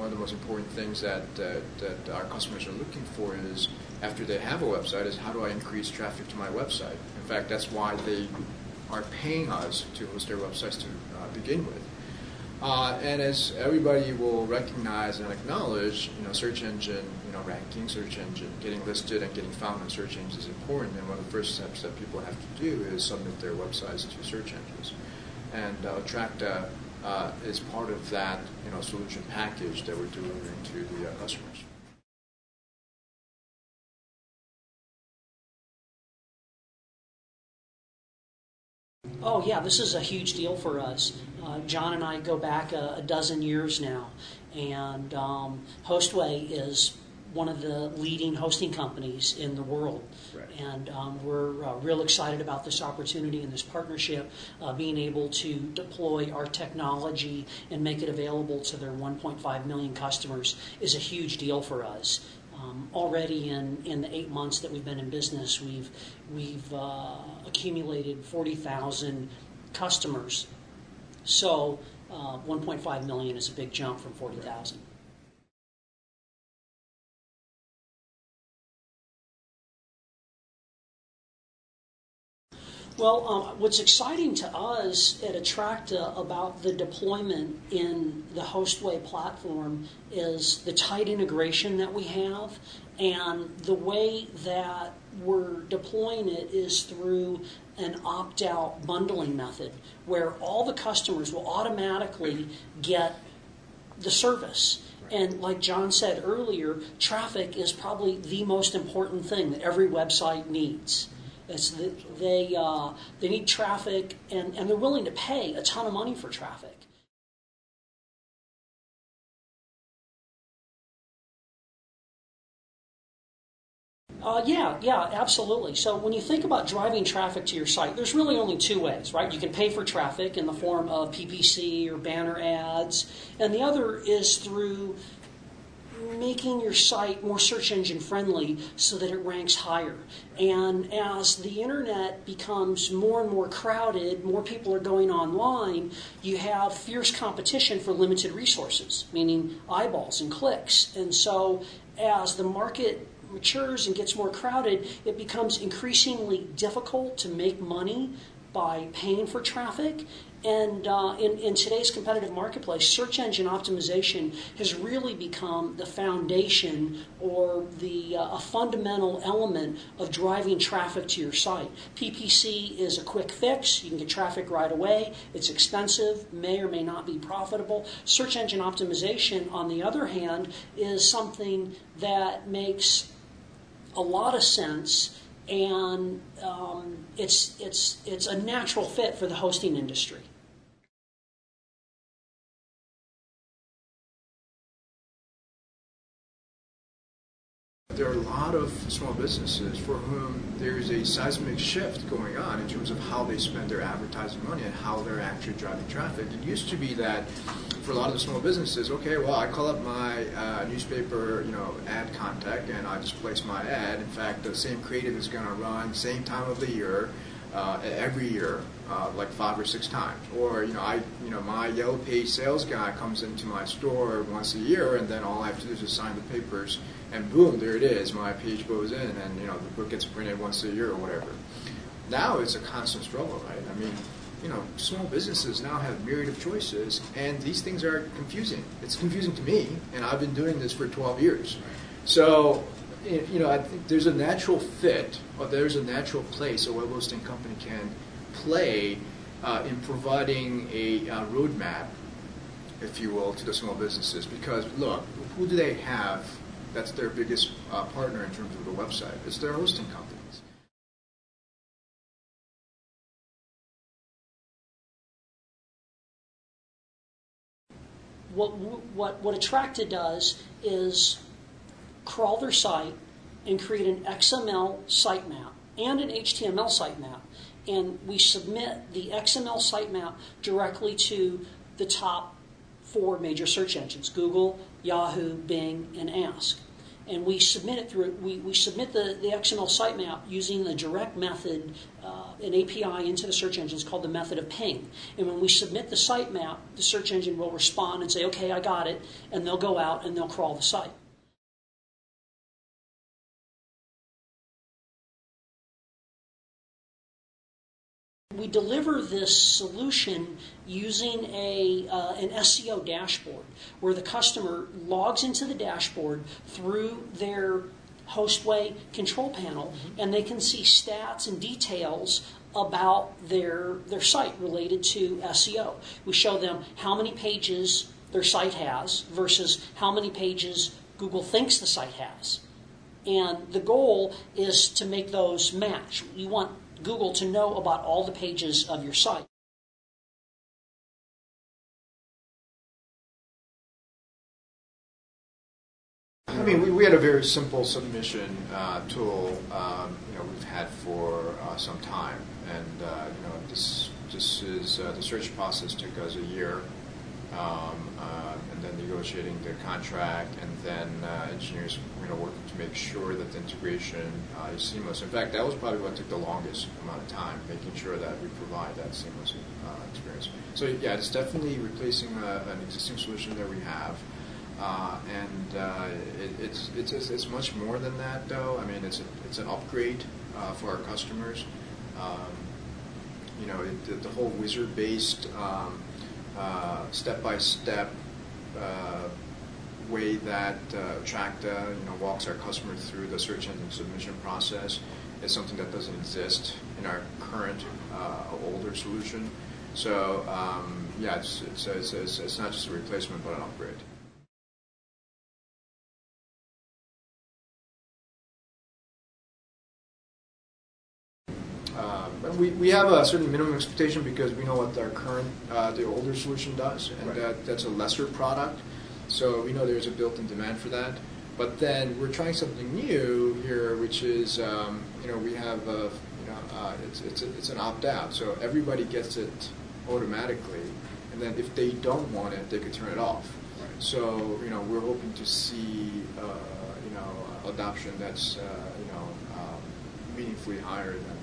one of the most important things that our customers are looking for is, after they have a website, is how do I increase traffic to my website? In fact, that's why they are paying us to host their websites to begin with. And as everybody will recognize and acknowledge, search engine, ranking, search engine, getting listed and getting found on search engines is important. And one of the first steps that people have to do is submit their websites to search engines. And Attracta is part of that, solution package that we're delivering to the customers. Oh yeah, this is a huge deal for us. John and I go back a dozen years now, and Hostway is one of the leading hosting companies in the world. Right. And we're real excited about this opportunity and this partnership, being able to deploy our technology and make it available to their 1.5 million customers is a huge deal for us. Already in the 8 months that we've been in business, we've accumulated 40,000 customers. So 1.5 million is a big jump from 40,000. Well, what's exciting to us at Attracta about the deployment in the Hostway platform is the tight integration that we have, and the way that we're deploying it is through an opt-out bundling method, where all the customers will automatically get the service. And like John said earlier, traffic is probably the most important thing that every website needs. They need traffic, and they're willing to pay a ton of money for traffic. Yeah, absolutely. So when you think about driving traffic to your site, there's really only two ways, right? You can pay for traffic in the form of PPC or banner ads, and the other is through making your site more search engine friendly so that it ranks higher. And as the internet becomes more and more crowded, more people are going online, you have fierce competition for limited resources, meaning eyeballs and clicks. And so as the market matures and gets more crowded, it becomes increasingly difficult to make money by paying for traffic. And in today's competitive marketplace, search engine optimization has really become the foundation or a fundamental element of driving traffic to your site. PPC is a quick fix. You can get traffic right away. It's expensive, may or may not be profitable. Search engine optimization, on the other hand, is something that makes a lot of sense, and it's a natural fit for the hosting industry. There are a lot of small businesses for whom there's a seismic shift going on in terms of how they spend their advertising money and how they're actually driving traffic. It used to be that for a lot of the small businesses, okay, well, I call up my newspaper, ad contact, and I just place my ad. In fact, the same creative is going to run same time of the year, every year, like 5 or 6 times. Or my Yellow Page sales guy comes into my store once a year, and then all I have to do is just sign the papers, and boom, there it is. My page goes in, and the book gets printed once a year or whatever. Now it's a constant struggle, right? I mean, small businesses now have myriad of choices, and these things are confusing. It's confusing to me, and I've been doing this for 12 years. So, I think there's a natural fit, or there's a natural place a web hosting company can play in providing a roadmap, if you will, to the small businesses. Because, look, who do they have that's their biggest partner in terms of the website? It's their hosting companies. What Attracta does is crawl their site and create an XML sitemap and an HTML sitemap, and we submit the XML sitemap directly to the top 4 major search engines: Google, Yahoo, Bing, and Ask. And we submit it through. We submit the XML sitemap using the direct method an API into the search engine. It's called the method of ping. And when we submit the sitemap, the search engine will respond and say, okay, I got it, and they'll go out and they'll crawl the site. We deliver this solution using an SEO dashboard where the customer logs into the dashboard through their Hostway control panel, and they can see stats and details about their site related to SEO. We show them how many pages their site has versus how many pages Google thinks the site has. And the goal is to make those match. You want Google to know about all the pages of your site. I mean, we had a very simple submission tool, we've had for some time, and this is the search process took us a year, and then negotiating the contract, and then engineers working to make sure that the integration is seamless. In fact, that was probably what took the longest amount of time, making sure that we provide that seamless experience. So yeah, it's definitely replacing an existing solution that we have. It's much more than that, though. I mean, it's an upgrade for our customers. The whole wizard-based step-by-step way that ATTRACTA walks our customer through the search engine submission process is something that doesn't exist in our current older solution. So yeah, it's not just a replacement but an upgrade. We have a certain minimum expectation because we know what our current, the older solution does, and right. That's a lesser product. So we know there's a built-in demand for that. But then we're trying something new here, which is, we have, it's an opt-out. So everybody gets it automatically, and then if they don't want it, they could turn it off. Right. So we're hoping to see, adoption that's, meaningfully higher than